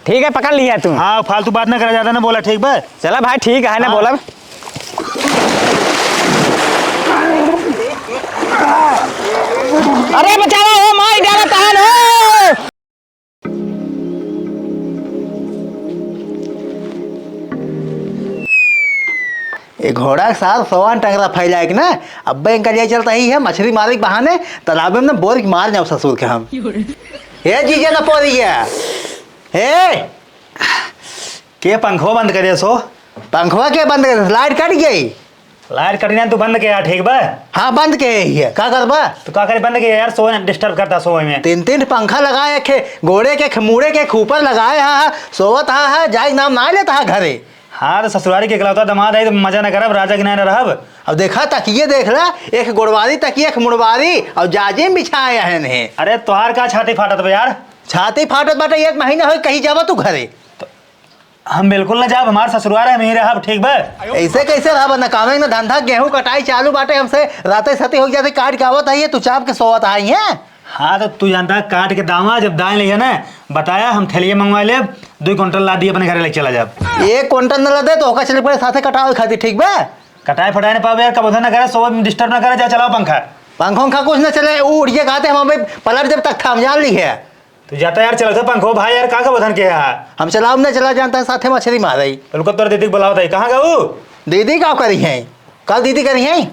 ठीक है पकड़ लिया तू। हाँ फालतू बात ना करा, ज्यादा ना बोला, ठीक बा। चला भाई ठीक है ना हाँ। बोला। अरे बचाओ हो माई डाला तहन हो। एक घोड़ा के साथ सवान टंगरा फैला के ना अब इनका लिए चलता ही है मछली मारे के बहाने तालाब में बोर के मार जाओ ससुर के हम। हे जीजे ना पोरी है हे के पंखो बंद करे सो? पंखवा के बंद कर, लाइट कट गई। लाइट कटना तू बंद किया, ठीक बा। हाँ बंद के ही है, का करबा? तो का करे बंद किया यार, सो डिस्टर्ब करता सो में। तीन तीन पंखा लगाए खे घोड़े के खमूड़े के ऊपर लगाए हा सोवत हा जाए नाम ना लेता हा घरे। हाँ तो ससुरारी के इकलौता दामाद है तो मजा न करब, राजा के ना रहब। अब देखा तकिए देख ला, एक गुड़वारी तकिए एक मुड़वारी और जाजे में बिछाए हैं। अरे तोहार का छाती फाटत बा यार। छाती फाटत बाटे, एक महीना हो कहीं जावा तू घरे। हम बिल्कुल न जाब, हमार ससुराल है, हम ही रहब, ठीक बा। ऐसे कैसे रहा ना काम ना धंधा, गेहूं कटाई चालू बाटे हमसे राते सती हो जाती, काट के आवत आई है तू चाप के सोवत आई है। हाँ तो तू जानता है काट के दामा जब दाएं लिया ना बताया, हम थैलिए मंगवा ले 2 क्विंटल ला दिए अपने घर ले चला जाब। 1 क्विंटल न लदे तो होका चले पड़े साथे कटावे खाती, ठीक बा। कटाई फटाई न पावे यार, कब उधर न करे, सो डिस्टर्ब न करे, जा चलाओ पंखा। पंखों कुछ न चले, उड़िए खाते हम पलट जब तक थाम जान ली है। तू जाता यार चलो पंखो भाई यार, कहाँ का बधन के है? हम चलाओ न चला जानता है साथे मछली मारई। बिल्कुल तोर दीदी बुलाओ था, कहाँ गऊ? दीदी का करी है? कल दीदी करी है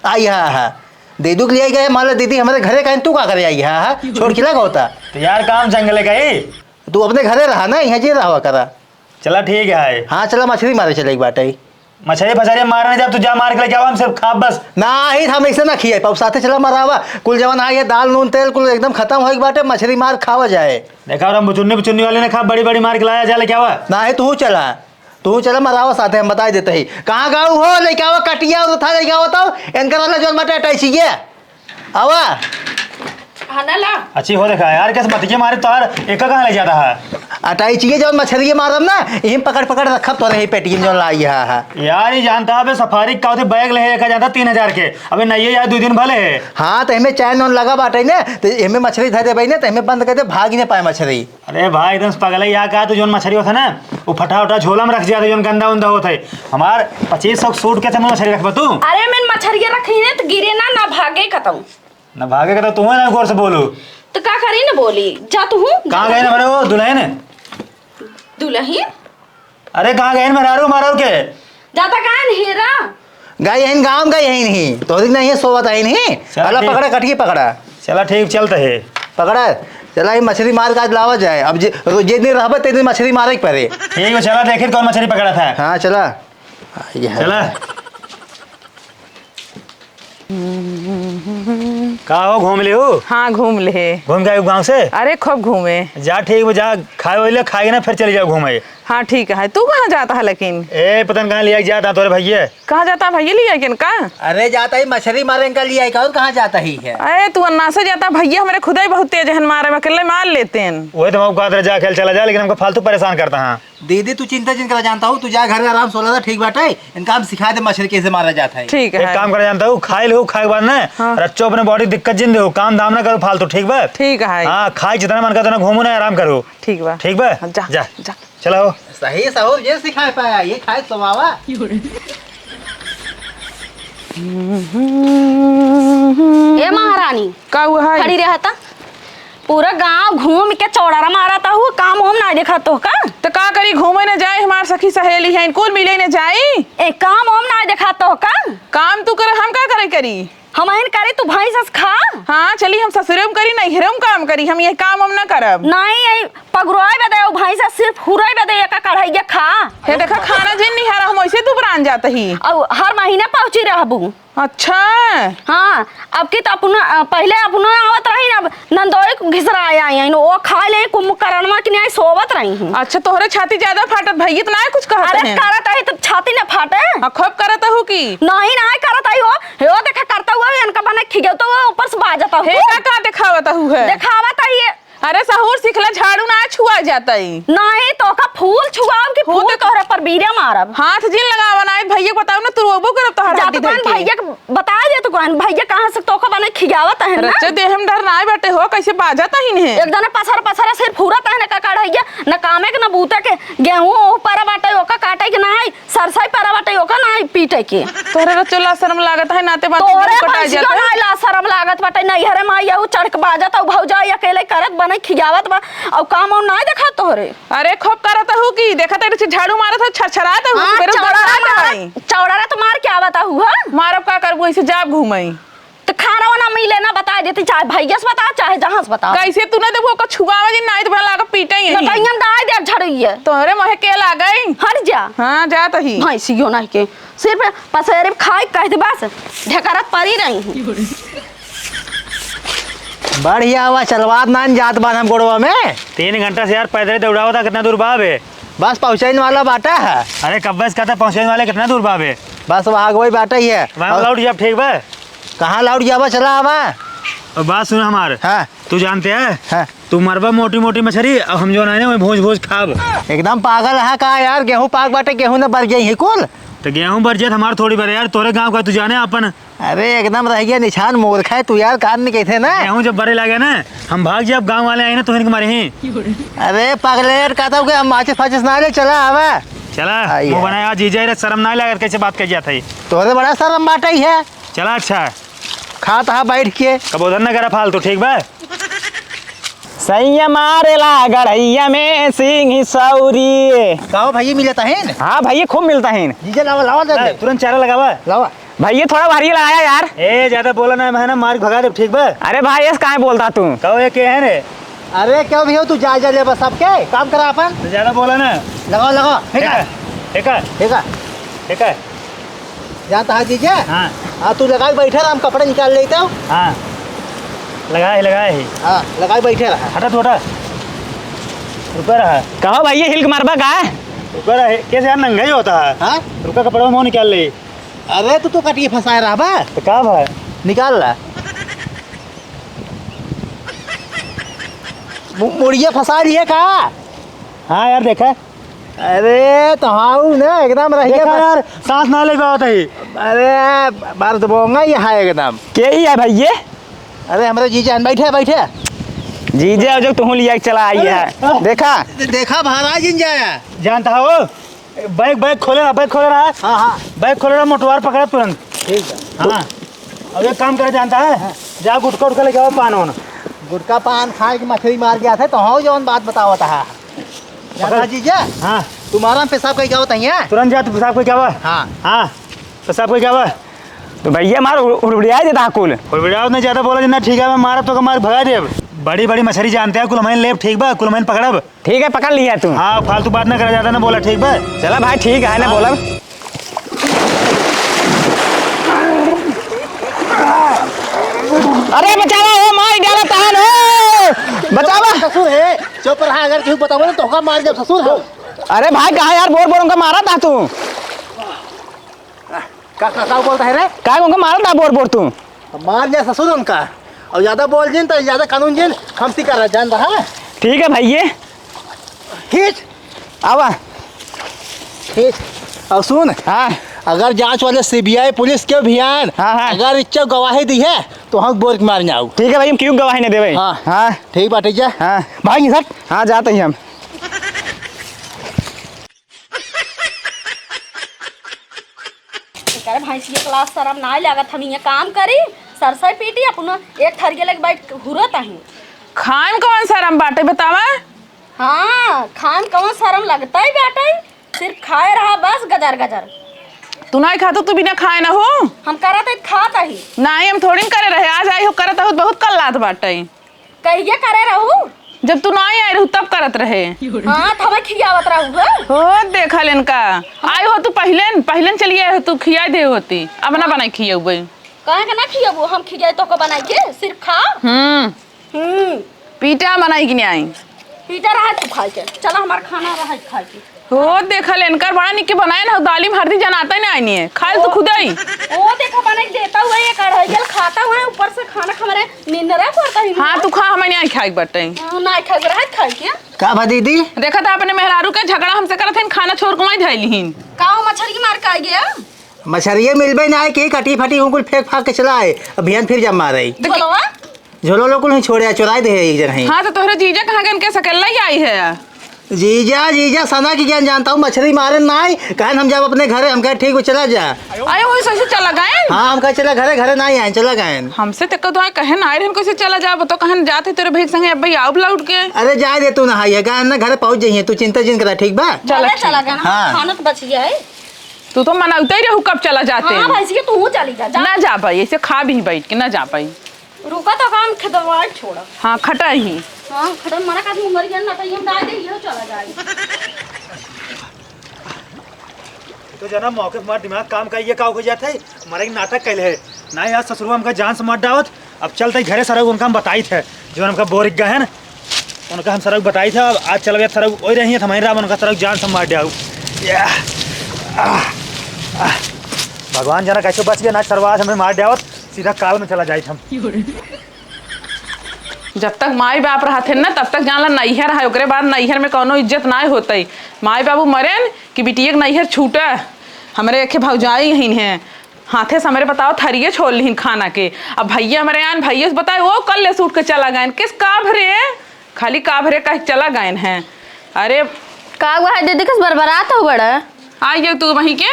आई है दीदू के लिए गए, मान लो दीदी हमारे घरे कहीं तू का करे आई है छोड़ के लगा होता। तो यार काम जंगले का ही, तू अपने घरे रहा ना, यहाँ जी रहा करा। चला ठीक है। हाँ चला मछली मारे चले एक बाटे। मछली फसारी मारने जब तू जा मार के लेके आओ, हम सिर्फ खा बस। ना ही हम ऐसे ना खिए पाप साथे चला मरावा कुल जवन आई है, दाल नून तेल कुल एकदम खत्म हो बाटे, मछली मार खावा जाए। देखा और हम बुचुन्नी वाले ने खा बड़ी बड़ी मार के लाया, जा लेके आवा। ना ही तू चला मरावा साथे, हम बता देते ही कहाँ गाँव हो लेके आवा कटिया और था लेके आओ बताओ इनका वाला जो बाटे अटैची आवा। अच्छी हो देखा यार, कैसे बतिये मारे तो यार एक कहाँ ले जाता है? अटाई चाहिए जब मछली मारब ना यही पकड़ पकड़ रखब तो रही पेटी जो लाई है। यार ही जानता है सफारी का होते बैग ले जाता 3000 के, अबे नहीं यार 2 दिन भले है। हाँ तो हमें चैन नोन लगा बाटे ना, तो हमें मछली धर दे भाई ना, तो हमें बंद कर दे, भाग ही नहीं पाए मछली। अरे भाई एकदम पागल है यार, का तो जो मछली होता ना वो फटा उठा झोला में रख जाता, जो गंदा उंदा होता है। हमार 2500 सूट के मछली रखबा तू? अरे मैं मछरिया रखी ने तो गिरे ना भागे खत्म न भागे का तो तुम्हें ना गौर से बोलू तो का करी ना बोली जा तू कहाँ गए ना मेरे वो दुल्हन? दुल्हन अरे कहाँ गए मेहरारू मारो के? जाता कहाँ हेरा गाय यही गाँव गए यही नहीं तो नहीं है सोवत आई नहीं। अला पकड़ा कटिए पकड़ा। चला ठीक चलता है पकड़ा चला ही मछली मार के आज लावा जाए। अब जे दिन रहबे ते दिन मछली मारे के पड़े। ठीक है चला, देखे कौन मछली पकड़ा था। हाँ चला चला का हो घूम ले हो? हाँ घूम ले। घूम गए गाँव से? अरे खूब घूमे। जा ठीक जा, खाए वाले खाएगा ना फिर चले जाओ घूमे। हाँ ठीक है। तू कहाँ जाता है लेकिन? ए पता नहीं कहाँ लिया जाता तोरे भैया। कहाँ जाता है भैया लिया किन का? अरे जाता ही मछली मारे का लिया और कहाँ जाता ही है? अरे तू अन्ना से जाता भैया, हमारे खुदा ही बहुत तेज है, मारे में अकेले मार लेते हैं। वही तो मैं जा खेल चला जा, लेकिन हमको फालतू परेशान करता है। दीदी तू चिंता जिनका जानता हूँ, तू जा घर आराम सोला था ठीक बाटे, इनका हम सिखा दे मछली कैसे मारा जाता है। ठीक है एक काम कर जानता हूँ, खाए लो खाए के बाद ना रच्चो अपने बॉडी दिक्कत जिन दो, काम दाम ना करो फालतू, ठीक बा? ठीक है। हाँ खाए जितना मन करता ना, घूमो ना आराम करो, ठीक बा ठीक बा? जा जा जा चलो। सही सहूर ये सिखा पाया, ये खाए स्वभावा। ए महारानी का हुआ है? खड़ी रहता पूरा गांव घूम के चौड़ारा मारता हुआ, काम हम ना देखा तो का? तो का करी घूमे न जाए, हमार सखी सहेली है इनको मिले न जाए। ए काम हम ना देखा तो का? काम तू कर, हम का करे करी? हम अहन करे तू भाई सस खा। हाँ चली हम ससुरे में करी नहीं हेरे में काम करी, हम ये काम हम ना करब। नहीं यही पगरुआई बदे भाई सस सिर्फ हुराई बदे एक कढ़ाइया खा। हे देखा खाना जिन नहीं हारा, हम ऐसे तू प्राण जाता ही। अब हर महीने पहुंची रहबू। अच्छा हाँ अब की तो अपना पहले अपना आवत रही ना, नंदोई घिसरा आई वो खा ले कुंभकर्णमा की नहीं सोवत रही हूँ। अच्छा तोहरे छाती ज्यादा फाटत भैया तो ना कुछ कहत अरे है? करत है तो छाती ना फाटे। खूब करत हो की नहीं ना करत है हो देखा करता हुआ इनका बने खिगो तो ऊपर से बाजता हे का दिखावत है? दिखावत है ये अरे सहूर सिखला झाड़ू ना छुआ जाता ही नहीं तो का फूल छुआव के फूल तोहरे पर बीड़े मारब। हाथ जिन लगावा ना भैया बताओ ना तू रोबो करब तोहर जा हड्डी तो धर के भैया के बता दे तो कौन भैया कहां से तो का बने खियावत है ना। रच्चे देह में डर ना बैठे हो कैसे बाजत ही नहीं एक जना पसर पसर सिर फूरत है ना का काढ़ैया न कामे के न बूते के गेहूं पर बाटे ओका काटे के नाही सरसाई पर बाटे ओका नाही पीटे के। तोरे रचोला शर्म लागत है नाते बात तोरे कटा बंसिया जाता ना ला शरम लागत बाटे नहीं हरे माई यहू चढ़क बाजत औ भौजा अकेले करत बने खियावत बा औ काम और ना देखा तोरे। अरे खूब करत हूँ कि देखा तेरे झाड़ू मारत हो छरछरात हूँ मेरे चौड़ा तो मार के आवता हुआ मारब का करबो ऐसे जाब घूमई तो खाना वाना मिले ना बता देती चाहे भैया से बता चाहे जहां से बता कैसे तू ना देखो का छुआवा जी नाई तो भला लागा पीटे ही कहीं दाई दे झड़िए तोरे मोहे के लागई हट जा। हां जात ही भैंसियो नहीं के सिर्फ पसेरे खाई कह दे बस ढेकरत पड़ी रही हूं। बढ़िया हुआ चलवात नान जात बान हम गोड़वा में 3 घंटा से यार पैदल दौड़ा था कितना दूर बाब है। बस पहुँचाने वाला बाटा है। अरे कब बस कहता पहुँचने वाले कितना दूर बाब है। बस वहाँ वही बाटा ही है। वहाँ लौट जब ठीक बा कहाँ लौट जावा चला आवा। और बात सुन हमार हाँ तू जानते है हाँ तू मरबा मोटी मोटी मछली और हम जो ना भोज भोज खाब। एकदम पागल है का यार गेहूँ पाक बाटे गेहूँ न बर गई है कुल। तो गेहूँ बरजत हमार थोड़ी बर यार तोरे गाँव का तू जाने अपन अरे एकदम रह गया निशान मूर्ख है तू यार कान नहीं कहते ना। गेहूँ जब बड़े लगे ना हम भाग जब गाँव वाले आए ना तो इनके मारे हैं। अरे पागले यार कहता हूँ कि हम माचिस फाचिस ना ले चला आवा। चला आइए। वो बनाया जीजा रे शर्म ना लगा कैसे बात कर जाता है। तोरे बड़ा शर्म बाटा ही है। चला अच्छा खा तहा बैठ के कब उधर ना करा फालतू ठीक बा। सैया मारेला गढ़ैया में सिंह सौरी। गाँव भैया मिलता है। हाँ भैया खूब मिलता है। जीजा लावा लावा दे तुरंत चारा लगावा लावा। भैया थोड़ा भारी लगाया यार। ए ज्यादा बोला ना मैं ना मार भगा दे ठीक बा। अरे भाई ऐसे काहे बोलता तू। कहो ये के है रे। अरे क्यों भैया तू जा ले बस सबके काम करा अपन। तो ज्यादा बोला ना लगाओ लगाओ ठीक है ठीक है ठीक है ठीक है। जानता है जीजा। हाँ हाँ तू लगा बैठे रहा हम कपड़े निकाल लेते हो। हाँ लगाए ही हाँ लगा बैठे रहा। हटा तो हटा रुका रहा कहो भैया हिल के मारबा का। रुका रहा कैसे यार नंगा ही होता है। हाँ रुका कपड़ा में निकाल ले। अरे तू तो कटिए फंसाए रहा बा। तो क्या भाई निकाल ला मुड़िया फंसा लिए का। हाँ यार देखा अरे तो हाँ ना एकदम रह देखा गया यार सांस ना ले पाता ही। अरे बार तो बोंगा ही है एकदम। के ही है भैया। अरे हमारे जीजा बैठे बैठे जीजे जो तू लिया के चला आई है देखा। देखा महाराज इन जाया जानता हो बैग बैग खोले रहा हाँ हाँ बैग खोले रहा मोटवार पकड़ा तुरंत। ठीक है। हाँ अब एक काम करे जानता है जा गुटका उटका लेके आओ पान होना। गुटका पान खाए की मछली मार गया था तो हाँ जौन बात बताओ था। जानता जीजा हाँ तुम्हारा पेशाब कहीं क्या होता है। तुरंत जा तू पेशाब को क्या हुआ। हाँ हाँ पेशाब को क्या हुआ। तो भैया मार उड़िया देता कुल। कोई वीडियो ने ज्यादा बोला जितना ठीक है मैं मारा तो मार भगा दे। बड़ी बड़ी मछली जानते हैं कुलमैन लेप ठीक बा कुलमैन पकड़ब। ठीक है पकड़ लिया तू। हाँ फालतू बात ना करा ज्यादा ना बोला ठीक बा। चला भाई ठीक है ना बोला। अरे बचावा हो माई डाला तहन हो बचावा। ससुर है चुप रहा अगर क्यों बताओ ना तो का मार जब ससुर है। अरे भाई कहाँ यार बोर बोर उनका मारा था तू। का बोलता है रे। कहाँ उनका मारा था बोर बोर तू। मार जा ससुर उनका और ज्यादा बोल जिन तो ज्यादा कानून जिन हम सी कर जान रहा है। ठीक है भैया खींच आवा। खींच और सुन हाँ अगर जांच वाले सीबीआई पुलिस के अभियान हाँ। अगर इच्छा गवाही दी है तो हम बोल के मारने आओ। ठीक है भाई हम क्यों गवाही नहीं देवे। हाँ हाँ ठीक बात है हाँ भाई सर हाँ जाते ही हम। भैंसिया क्लास शरम ना लागत हम ये काम करी सरसई पीटी अपना एक थरिया लग बैठ हुरत ही। खान कौन शर्म बाटे बतावा। हाँ खान कौन शरम लगता ही बेटा सिर्फ खाए रहा बस गजर गजर। तू नहीं खाता तू बिना खाए ना हो। हम करत है खाता ही नहीं हम थोड़ी करे रहे आज आई हो करत हो बहुत कल लात बाटे। कहिए करे रहू जब तू नहीं आई रहू तब करत रहे। हाँ तो हमें खियावत रहू हो देखा लेन का आई हो तू पहले चली आई हो तू खिया दे होती अब ना बनाई खिया कहे के ना खियाबू हम खियाए तो को बनाई के सिर्फ खा। पीटा बनाई कि नहीं आई हीटर रहा तू खाए के चला हमार खाना रहा खाए के हो देखल इनकर बड़ा निके बनाए ना दाली में हल्दी जनाता नहीं आनी है खाए तो खुद ही ओ देखा बना देता हुआ ये कढ़ाई जल खाता हुआ है ऊपर से खाना खा रहे निंदरा करता ही हाँ तू खा हमें नहीं खाए बटे ना खा रहा खाए के का भा दीदी देखा था अपने मेहरारू के झगड़ा हमसे करत हन खाना छोड़ के वहीं धैलीहीन काओ मछली मार के आ गया मछरिये मिलबे ना के कटी फटी उनको फेंक फाक के चलाए अभियान फिर जब मारे बोलवा झोलो लोग नहीं छोड़े चुराए दे एक जन है हाँ तो तोहरे जीजा कहाँ गन के सकल्ला ही आई है जीजा जीजा सना की ज्ञान जानता हूँ मछली मारे ना आए कहन हम जब अपने घरे हम कहे ठीक चला जा आए वही सही चला गए हाँ हम कहे चला घरे घरे ना आए चला गए हमसे तक तो कहन आए रहन कैसे चला जा तो कहन जाते तेरे भाई संगे अब भाई आओ लौट के अरे जाए दे तू नहाई है कहन ना घरे पहुँच जाइए तू चिंता जिन करा ठीक बा चला गया हाँ। खाना तो बच गया है तू तो मनाते ही रहू कब चला जाते हाँ भाई तू चली जा ना जा पाई ऐसे खा भी बैठ के ना जा पाई रुका तो काम खदवाड़ छोड़ा हाँ खटा ही हाँ खड़ा मना का आदमी मर गया ना तो हम डाल दे ये चला जाए तो जना मौके पर दिमाग काम का ये का हो जाता है हमारे नाटक कैले है ना यार ससुर हमका जान से मार डावत अब चलते घरे सरग उनका हम बताई थे जो हमका बोर गए हैं उनका हम सरग बताई थे अब आज चल गया सरग वही रही है हमारे राम उनका सरग जान से मार डाऊ भगवान जना कैसे बच गया ना सरवाज हमें मार डावत सीधा काल में चला जाए हम जब तक माई बाप रहते ना तब तक जानला नैहर है ओकरे बाद नैहर में कोनो इज्जत ना होते माई बाबू मरे कि बिटिया के नैहर छूटे हमारे एक भौजाई ही हैं हाथे से हमारे बताओ थरिये छोड़ लीन खाना के अब भैया हमारे आन भैया से बताए वो कल ले सूट के चला गए किस का भरे खाली का भरे कह चला गए हैं अरे का हुआ है दीदी किस बरबरात हो बड़ा आइए तू वहीं के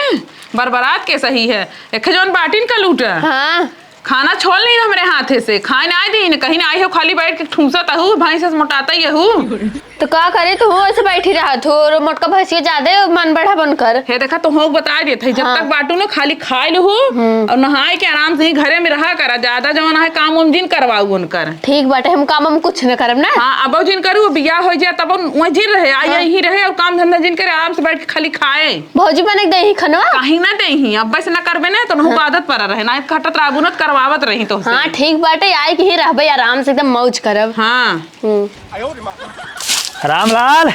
बरबरात के सही है एक जौन बाटिन का लूट हाँ खाना छोड़ नहीं हमारे हाथे से खाए ना दी कहीं ना आई हो खाली बैठ के ठूसता हूँ भैंस से मोटाता ही हूँ तो का करे तू ऐसे बैठी रहा थो मोटका भैंसिया ज्यादा मन बढ़ा बनकर हे देखा तो हो बता दिए थे जब तक बाटू ना खाली खाए लू और नहाए के आराम से ही घरे में रहा करा ज्यादा जवान है काम उम जिन करवाऊ उनकर ठीक बाटे हम काम हम कुछ न करब ना हाँ अब जिन करू बियाह हो जाए तब वही जिन रहे आई यही रहे और काम धंधा जिन करे आराम से बैठ के खाली खाए भौजी बने दे ही खनवा कहीं ना दे ही अब बस ना करबे ना तो नहु आदत पर रहे ना खटत राबू न करवावत रही तो हाँ ठीक बाटे आई के ही रहबे आराम से एकदम मौज करब हाँ रामलाल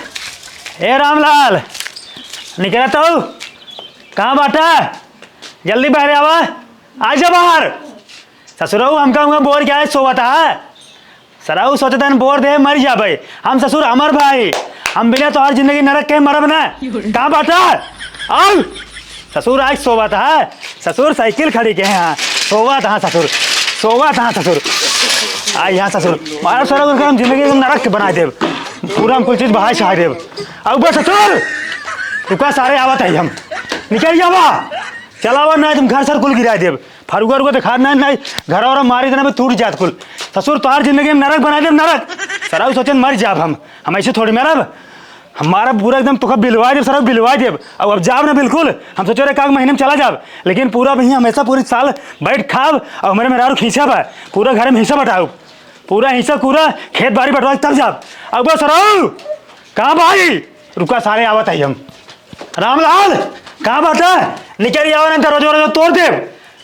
ए रामलाल निकला तो कहाँ बाटा जल्दी बहरे आवा आ जा बाहर ससुराऊ हमका बोर क्या है सोवता है सराऊ सोचता है बोर दे मर जाबे हम ससुर अमर भाई हम बिना तो हर जिंदगी नरक के मरब ना कहाँ बाटा आओ ससुर आज सोवता है ससुर साइकिल खड़ी के यहाँ सोवा था ससुर सोवा था ससुर आ यहाँ ससुर मारा सर उनका हम जिंदगी नरक के बना देव पूरा हम कुछ चीज़ बहा छा देव अब बस ससुर रुका सारे आवत है हम निकल जावा चलावा ना तुम घर सर कुल गिरा देव फरुआ रुको दिखा ना नहीं घर और मारी देना में टूट जात कुल ससुर तो हर जिंदगी में नरक बना देव नरक सराउ सोचन मर जाब हम ऐसे थोड़ी मरब हमारा पूरा एकदम तुका बिलवा देव सर बिलवा देव अब जाब ना बिल्कुल हम सोचो रे का महीने में चला जाब लेकिन पूरा भैया हमेशा पूरी साल बैठ खाब और हमारे मेरा खींचा बा पूरा घर में हिस्सा बटाऊ पूरा हिस्सा पूरा खेत बाड़ी बटवा तब जाब अब बस सराऊ कहाँ भाई रुका सारे आवत है हम रामलाल कहाँ बात है निकल आओ ना दरवाजा तोड़ दे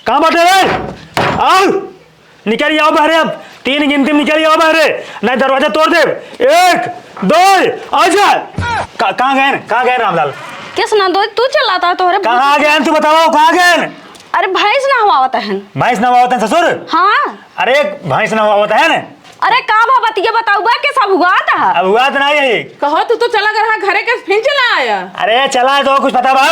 कहाँ बात है रे आओ निकल आओ बहरे अब 3 गिनती में निकल आओ बहरे नहीं दरवाजा तोड़ दे 1 2 आजा कहाँ गए रामलाल किस ना दो तू चलाता तोरे कहाँ गए तू बताओ कहाँ गए अरे भैंस ना हुआ होता है भैंस ना हुआ होता है ससुर हाँ अरे भैंस ना हुआ होता है ना अरे का बाबा ये बताऊ बा के सब हुआ था अब हुआ तो नहीं है कहो तू तो चला कर घरे के फिर चला आया अरे चला है तो कुछ पता बा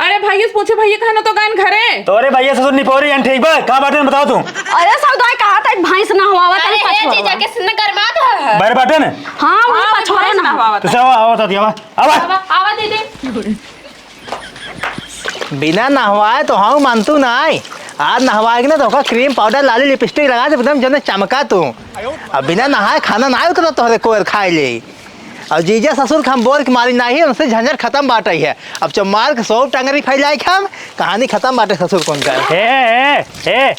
अरे भैया से पूछे भैया कहना तो गए घरे तोरे भैया ससुर निपोरी हैं ठीक बा कहाँ बाटे बताओ तू अरे सब दाई कहा था भैंस ना हुआ था अरे जीजा के सिन गरमा दो बाहर बाटे ना हाँ वो पछवाड़ा ना हुआ तो सब आओ तो दिया आवा आवा दीदी बिना नहवाए तो हाँ मानतू ना आज नहवाएगी ना तो ओका क्रीम पाउडर लाली लिपस्टिक लगा दे एकदम जने चमका तू अब बिना नहाए खाना ना उतना तोहरे कोर खाए ले और जीजा ससुर के हम बोर के मारी ना ही उनसे झंझट खत्म बाटे है अब जब मार के 100 टंगरी फैलाई के हम कहानी खत्म बाटे ससुर कौन का ए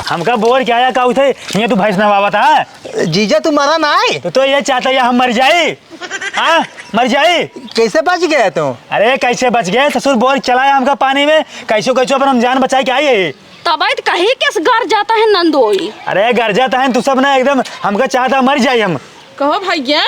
हमका बोर क्या आया काऊ थे ये तू भैंस नहवावा था जीजा तू मरा ना आए तो ये चाहता है हम मर जाए हाँ मर जाए कैसे बच गया तू अरे कैसे बच गए ससुर बोर चलाया हमका पानी में कैसो कैसो पर हम जान बचाए के आए तब कहीं किस घर जाता है नंदोई अरे घर जाता है तू सब ना एकदम हमका चाहता मर जाए हम कहो भैया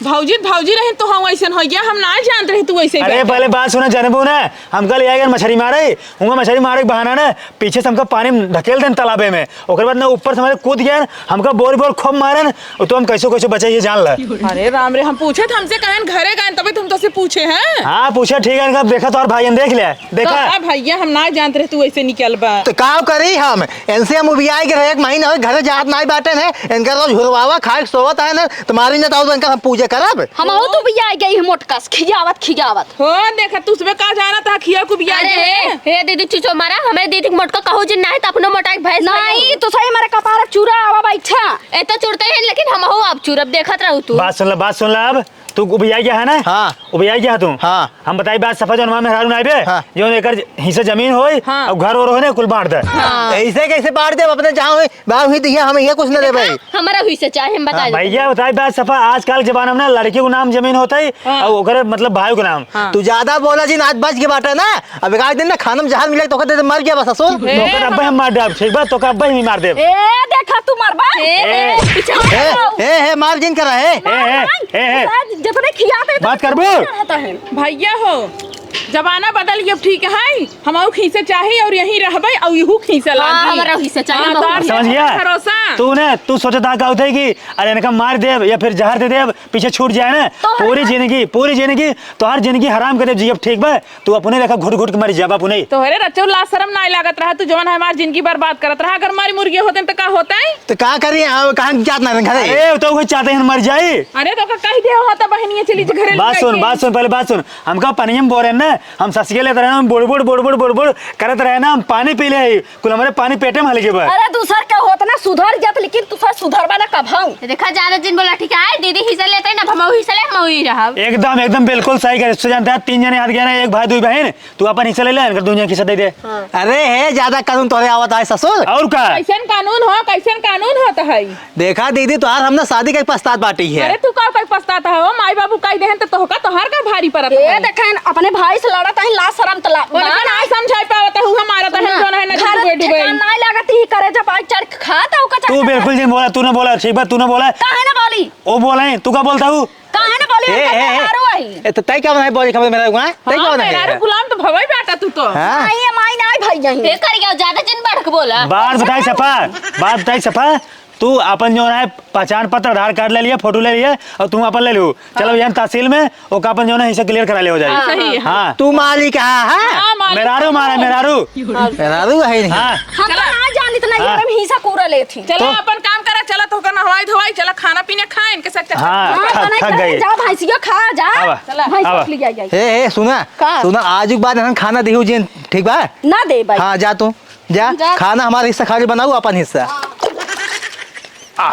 भौजी रहे तो हम ऐसे हो गया हम ना जानत रहे तू ऐसे अरे पहले बात सुना जनबू ना हमका ले आएगा मछली मारे हुआ मछली मारे के बहाना ना पीछे से हमका पानी में ढकेल देन तालाबे में ओकर बाद ना ऊपर से हमारे कूद गया हमका बोर बोर खूब मारन तो हम कैसे बचाइए जान ला। अरे राम रे हम पूछे थे हमसे कहन घरे गए तभी तुम तो से पूछे हैं। हाँ पूछे ठीक है इनका देखा तो और भाई देख लिया देखा तो भैया हम ना जानते रहे तू ऐसे निकल बा तो का करी हम इनसे हम उबियाए के रहे एक महीना हो घरे जात नहीं बाटे है इनका रोज हुरवावा खाए सोवत है ना तुम्हारी ना तो इनका हम पूजा करब हम हो तो भी आ गई मोटकस खिजावत हो देखा तू उसमें का जाना था खिया को भी आ अरे गए हे दीदी चुचो मारा हमें दीदी के मोटका कहो जिन नहीं तो अपनो मोटा एक भैंस नहीं तो सही हमारे कपार चूरा आवा बैठा ए तो चुरते हैं लेकिन हम हो अब चुरब देखत रहू तू बात सुन ला अब तू उबिया गया है ना। हाँ। उबिया गया तू। हाँ। हम बताई बात सफा जो में हरारू नाइबे हाँ। जो एकर हिस्सा जमीन होई हाँ। और घर और होने कुल बांट दे। ऐसे कैसे बांट दे अपने जहाँ हुई बाहर हुई दिया हमें ये कुछ न दे भाई हमारा हुई से चाहे हम बता दे भैया बताई बात सफा आजकल के जमाना में ना लड़की को नाम जमीन होता है और ओकरे मतलब भाई को नाम। तू ज्यादा बोला जी आज बच के बाटे ना अब एक दिन ना खाना में जहां मिले तो दे मर गया बस ससुर तो कर अब्बे हम मार दे ठीक बात तो कर अब्बे ही मार दे। ए देखा तू मरबा हे मार जिन कर रहे ए जितने खियाते बात करबो रहता है भैया हो जमाना बदल गया ठीक है हम खींचे चाहिए और यहीं रहबे और यहू खींचे लागी हमारा हुई से चाहे समझ गया भरोसा तू सोचता का होता है कि अरे इनका मार दे या फिर जहर दे दे पीछे छूट जाए ना पूरी जिंदगी तो हर जिंदगी हराम कर दे जी अब ठीक बा तू अपने लेखा घुट घुट के मर जाबा अपने तो अरे रचो ला शर्म ना लागत रहा तू जवन हमारी जिंदगी बर्बाद करत रहा अगर हमारी मुर्गी होते तो का होता है तो का करी कहां जात ना घरे अरे तो वो चाहते हैं मर जाए। अरे तो का कह दे होता बहनिया चली घरे बात सुन पहले बात सुन हमका पानी में बोल रहे ना हम ससके लेते रहे हम बुड़ करत रहे ना हम पानी पी ले कुल हमारे पानी पेटे में हल्के बा। अरे दूसर का होता ना सुधर जात लेकिन तू सुधरबा ना कब हूं देखा ज्यादा दिन बोला ठीक है दीदी हिस्सा लेते हैं ना हम हिस्सा ले हम ही रहब एकदम बिल्कुल सही कर इससे जानता है 3 जने हाथ गया ना एक भाई 2 बहन तू अपन हिस्सा ले ले इनका 2 जने हिस्सा दे दे। अरे है ज्यादा कानून तोरे आवत है ससुर और का कैसन कानून होता है देखा दीदी तोहार हमने शादी का पछतात बाटी है अरे तू का पछताता है माई बाबू कह देहन तो तोहर का भारी पड़त ए है देखन अपने भाई से लड़त है ला शरम तला उनका ना समझाई पावत है हमारा तो है जोन है ना घर डूबे ठेकान नहीं लागत ही करे जब आज चढ़ खाता का तू बिल्कुल जी बोला तू ना बोला ठीक बात तू ना बोला काहे ना बोली वो बोला है तू का बोलता हूँ काहे ना बोली मारो आई तो तय क्या बनाए बोली खबर मेरा हुआ तय क्या मेरा बनाए गुलाम तो भवई बेटा तू तो हां नहीं माई नहीं भाई यही हे कर गया ज्यादा जिन बढ़ के बोला बात बताई सफा तू अपन जो है पहचान पत्र आधार कार्ड ले लिया फोटो ले लिया और तुम अपन ले लो चलो यहाँ तहसील में ओका अपन जो है हिस्सा क्लियर करा ले हो जाए। सही है। हाँ तू मालिक है मेरारू मारा मेरारू है नहीं हाँ हम तो ना जान इतना हाँ। ये हिस्सा कूरा लेथी चलो अपन काम करा चला तो करना हवाई धवाई चला खाना पीने खाए इनके साथ हाँ थक गई जा भैंसिया खा जा आवा, भैंस आवा। ले जाई हे सुना का? सुना आज के बाद हम खाना देहू जी ठीक बा ना दे भाई हाँ जा तू जा जा। खाना हमारा हिस्सा खाली बनाऊ अपन हिस्सा आ